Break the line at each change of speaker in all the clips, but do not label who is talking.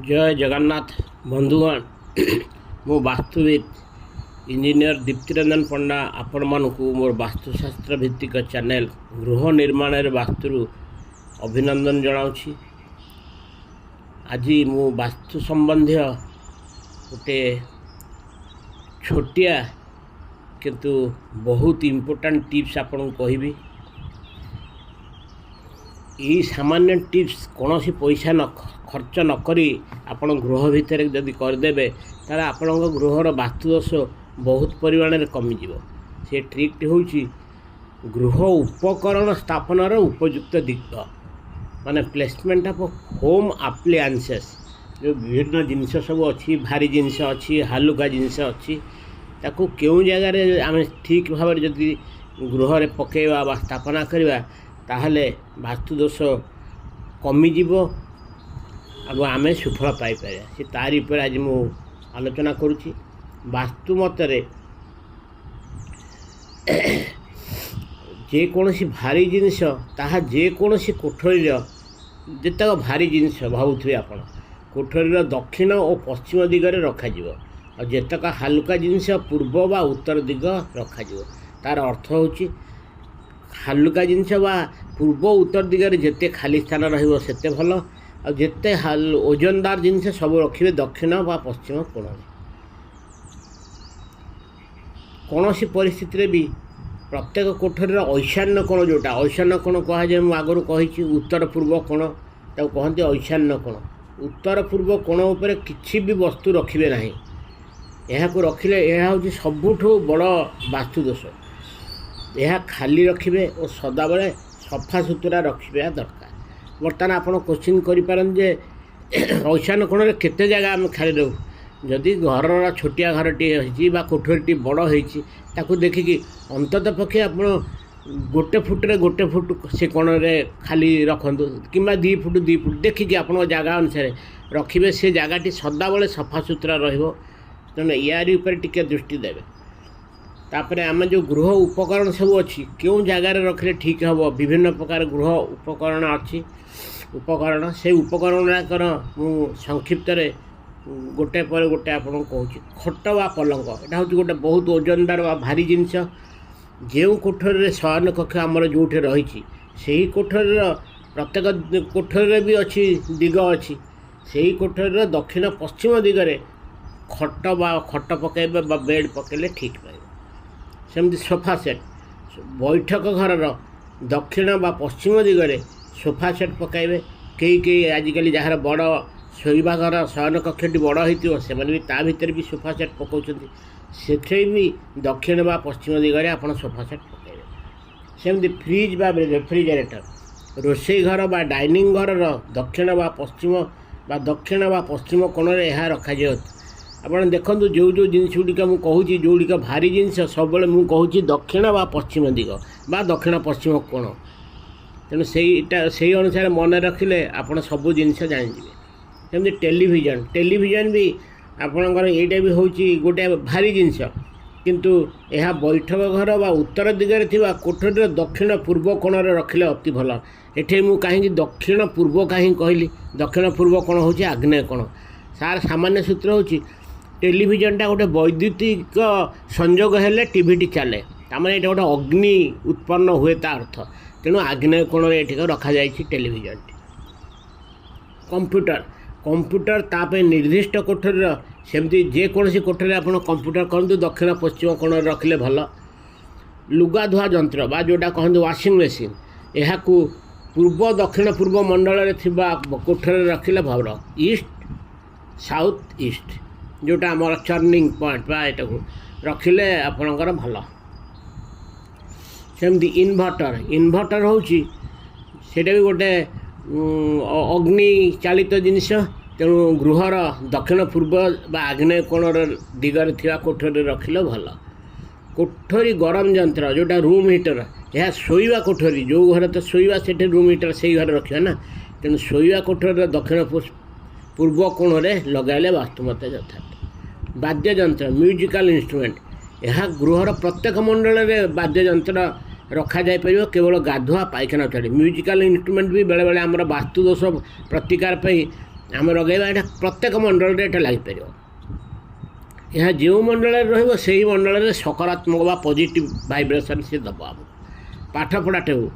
जय जगन्नाथ बंधुगण मो वास्तुविद इंजीनियर दीप्तिरंजन पंडा आपण मानकु मोर वास्तुशास्त्र भित्तिक चैनल गृह निर्माण वास्तु अभिनंदन जनाऊँगी। आज मु वास्तु संबंधी गोटे छोटिया किंतु बहुत इम्पोर्टेंट टिप्स आपन कहबी। यही सामान्य टिप्स कौन सी पैसा न खर्च न करी आपण गृह भितर जदि करदे तार आपण गृहर वास्तुदोष बहुत परिमाण में कमिज। से ट्रिक्ट हूँ गृह उपकरण स्थापनार उपयुक्त दिग माने प्लेसमेंट ऑफ होम अप्लायंसेस जो विभिन्न जिनस सब अच्छी भारी जिनस अच्छी हालुका जिनस अच्छी ताकू क्यों जगार आम ठीक भाव जदि गृह पकेवा बा स्थापना करवा ताहले वास्तुदोष कमिज अब आम सुफल पाई से तारी पर आज मु आलोचना करुँची। वास्तु मतरे जेकोसी भारी जिनस ताहा जेकोसी कोठरी जितक भारी जिनस भावुवे आपण कोठरी दक्षिण और पश्चिम दिगरे रखाजिव और जेतक हालुका जिनस पूर्व बा उत्तर दिग रखाजिव। तार अर्थ होची हालुका जिनस बा पूर्व उत्तर दिगरे जेते खाली स्थान रहिबो सेते भल और जेते ओजनदार जिनस सब रखिए दक्षिण बा पश्चिम कोण कौन सी परिस्थिति भी प्रत्येक कोठरीर ईशान्य कोण जोटा ईशान्य कोण कहुए मुझे आगु कही उत्तर पूर्व कोण ताको कहते ईशान्य कोण। उत्तर पूर्व कोण उपर किसी भी वस्तु रखिए ना यहाँ रखिले यह हूँ सबुठू बड़ वास्तुदोष। यह खाली रखिए और सदाबले सफा सुतरा रखा दरकार। बर्तमान आप क्वेश्चन करें ईशान्य कोण केते जगह आम खाली रहू जदि घर छोटिया घरटी हो कोठरी बड़ हो देखिकी अंतत पक्षे आप गोटे फुट्रे गोटे फुट से कोण खाली रखु कि 2 फुट 2 फुट देखिकी आप जगह अनुसार रखिए से जगह सदाबले सफा सुतरा तेणु यार टिके दृष्टि देवे। तापर आम जो गृह उपकरण सब अच्छी क्यों जगार रखिले ठीक हम विभिन्न प्रकार गृह उपकरण अच्छी उपकरण से उपकरण गुड़ाकर मु संक्षिप्त गोटे पर गोटे आपको कहूँ खट वा पलंग यहाँ हूँ गोटे बहुत ओजनदार वा भारी जिनस जो कोठरी शयन कक्ष आमर जो रही से ही कोठरी प्रत्येक कोठरी भी अच्छी दिग अच्छी से ही कोठरी दक्षिण पश्चिम दिगरे खट बा खट पकड़े बेड पकड़े ठीक पाए। सेमती सोफा सेट बैठक घर दक्षिण बा पश्चिम दिगरे सोफा सेट पकाइबे कई आजिकल जार बड़ शोवा घर शयन कक्षटी बड़ हो से भर भी सोफा सेट पकाउछन्ति से भी दक्षिण बा पश्चिम दिगरे आप सोफा सेट पकाइबे। सेमती फ्रिज बा रेफ्रिजरेटर रोषेई घर बा डाइनिंग घर दक्षिण बा पश्चिम कोण यह रखा आप देखो जो जो जिनस गुड़िक मुझे कहूँ जो गुड़िक भारी जिनस सब मुझे कहूँ दक्षिण बा पश्चिम दिग बा दक्षिण पश्चिम कोण तेणु से अनुसार मन रखिले आप सब जिनस जानीजे। सेमती टेलीविजन भी आपणकर यहाँ भी हूँ गोटे भारी जिनस किंतु यह बैठक घर बा उत्तर दिगरे थिबा कोठरीर दक्षिण पूर्व कोण रखिले अति भल। एठे मु कहीं दक्षिण पूर्व कहीं कहली दक्षिण पूर्व कोण हूँ आग्नेय कोण। सार सामान्य सूत्र हूँ टेलीविजनटा गोटे वैद्युतिक संयोग हेले टीवीटी चले तार ये गोटे अग्नि उत्पन्न हुए ता अर्थ तेणु आग्नेय कोण ये रखा जाए टेलीविजन। कंप्यूटर तापे निर्दिष्ट कोठरीर सेमती जेकोसी कोठरी आप कंप्यूटर कहतु दक्षिण पश्चिम कोण रखिले भल। लुगा धुआ जंत्र बा जोटा कहतु वाशिंग मेसीन यह पूर्व दक्षिण पूर्व मंडल कोठरी रखिले भल। ईस्ट साउथ ईस्ट जोटा आम चर्निंग पॉइंट बा यहाँ रखिले आपणकर भल। सेमती इन्भर्टर हूँ सेटा भी गोटे अग्नि चालित जिनस तेणु गृहर दक्षिण पूर्व बा आग्नेय कोण दिगरे थिबा कोठरी रखिले भल। कोठरी गरम जंत्र जोटा रूम हीटर यह शोवा कोठरी जो घर तो शोवा से रूम हीटर से घर रखा ना तेणु शोवा कोठरी दक्षिण पूर्व कोण लगाइले वास्तुमत यथार्थ। वाद्ययंत्र म्यूजिकल इंस्ट्रुमेंट यह गृहर प्रत्येक मंडल में वाद्ययंत्र रखा जाए पार केवल गाधुआ पायखाना छाड़ी म्यूजिकल इंस्ट्रुमेंट भी बेले बेले आमर वास्तुदोष प्रतिकार आम लगे प्रत्येक मंडल ये लगिपर यह जो मंडल रही मंडल सकारात्मक बा पॉजिटिव वाइब्रेशन से दब आम पाठपढ़ा टेबुल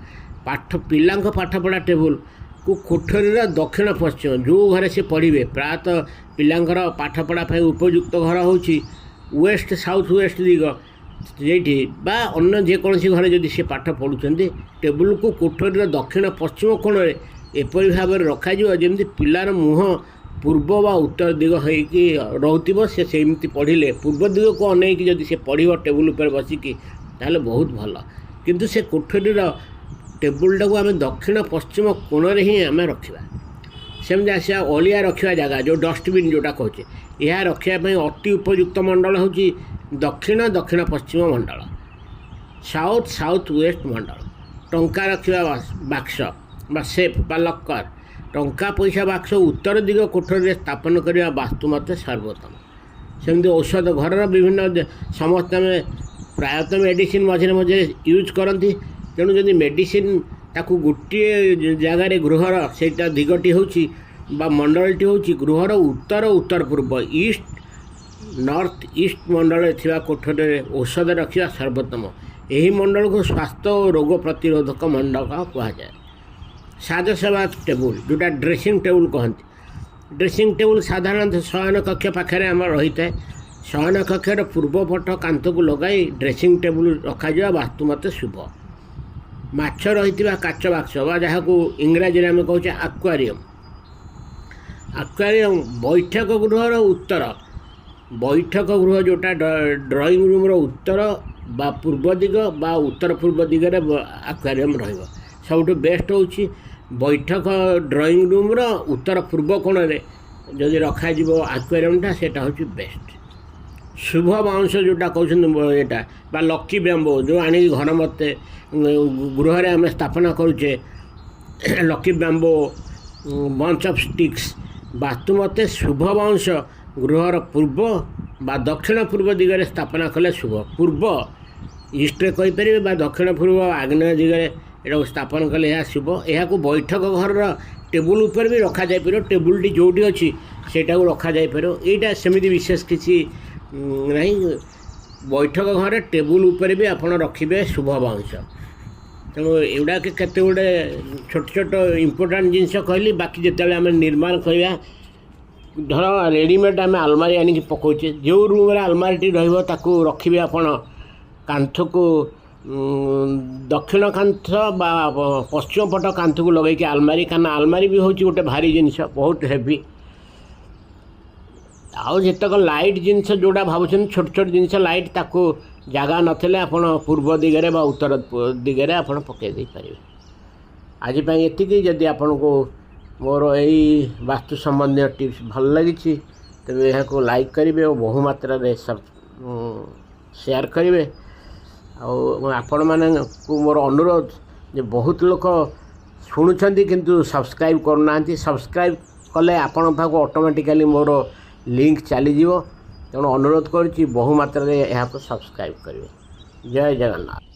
पिला पाठपढ़ा टेबुल को कोठरी दक्षिण पश्चिम जो घरे से पढ़े प्रायतः पिलांकर पाठपढ़ा उपयुक्त घर हूँ वेस्ट साउथ वेस्ट दिग ये बा अन्य जेकोसी घरे जदि से पाठ पढ़ुं टेबुल को कोठरी दक्षिण पश्चिम कोण में एपरी भाव रखा जमी पिलार मुह पूर्व बा उत्तर दिग होती रोक से पढ़ले पूर्व दिग को अनेक जदि से पढ़ टेबुल पर बसिकी ताहले बहुत भल किंतु से कोठरी टेबुलटा को आम दक्षिण पश्चिम कोण में ही आम रखा सेमती आसा अलिया रखा जगह जो डस्टबिन जोटा कहे यह रखापी अति उपयुक्त मंडल हूँ दक्षिण दक्षिण पश्चिम मंडल साउथ साउथ वेस्ट मंडल टंका रखा बाक्स बा सेफ बा लकर टंका पैसा बाक्स उत्तर दिग कोठरी स्थापन करने वास्तु मत सर्वोत्तम सेमती औषध घर विभिन्न समस्त प्रायतः मेडिसिन मझे मझे यूज करती तेणु जदि मेडिसिन ताकू गोटे जगार गृहर से दिगटी हूँ मंडलटी हूँ गृहर उत्तर उत्तर पूर्व ईस्ट नॉर्थ ईस्ट मंडल थी कोठरी औषध रखा सर्वोत्तम यही मंडल को स्वास्थ्य और रोग प्रतिरोधक मंडल कहुए साजसेवा टेबुल जोटा ड्रेसिंग टेबुल कहते ड्रेसिंग टेबुल साधारणतः शयन कक्ष पाखे आम रही है शयन कक्षर पूर्वपट कांत को लगाई ड्रेसिंग टेबुल रखा वास्तु मत शुभ माछ रही काच बाक्स जहाँ को इंग्राजी में आम कहे आक्वारियम आक्वारियम बैठक गृहर उत्तर बैठक गृह जोटा ड्राइंग रूम उत्तर बा पूर्व दिग बा उत्तर पूर्व दिगरे आक्वारियम सब बेस्ट हूँ बैठक ड्राइंग रूम उत्तर पूर्व कोण में जदि रखा आक्वारियमटा से हूँ बेस्ट शुभ बाउंस जोटा कहते यहाँ लकी बैम्बो जो आनी घर मत गृह आम स्थापना करुचे lucky bamboo bunch of sticks vastu मते शुभ बाउंस गृहर पूर्व बा दक्षिण पूर्व दिगरे स्थापना कले शुभ पूर्व ईस्ट कहीपर बा दक्षिण पूर्व आग्नेय दिगरे यहाँ स्थापन कले यह शुभ यहाँ को बैठक घर टेबुल उपर भी रखा जाए पार टेबुलटी जोटी अच्छी सेटा को रखा जाए पार यहाँ सेमती विशेष किसी नहीं बैठक घर टेबुल उपर भी आप रखिए शुभ बाउंस तेणु एगुड़ा केते गुड़े छोट छोट इम्पोर्टाट जिनस कहली बाकी जिते आम निर्माण करवा धर रेडीमेड आम आलमारी आनिकी पकाचे जो रूम आलमारी रखिए रखिए आपण कांथ को दक्षिण कांथ बा पश्चिम पट कांथ को लगे आलमारी कारण आलमारी भी हूँ गोटे भारी जिनस बहुत हेवी आउ जितक लाइट जिनस जोड़ा भावुं छोट छोट जिनस लाइट ताको जगह नथिले आपण पूर्व दिगरे बा उत्तर दिगरे आपण पकई दे पारे आज ये जदि आपण को मोर यही वास्तु संबंधी टिप्स भल लगी तेज यहाँ को लाइक करेंगे और बहु मात्रा शेयर करेंगे आपण मानू मोर अनुरोध जे बहुत लोक शुणुंट किंतु सब्सक्राइब करना सब्सक्राइब कले आपण पाक ऑटोमेटिकली मोर लिंक चली तेणु अनुरोध करुच्ची बहु मात्रा यहाँ को सब्सक्राइब करेंगे जय जगन्नाथ।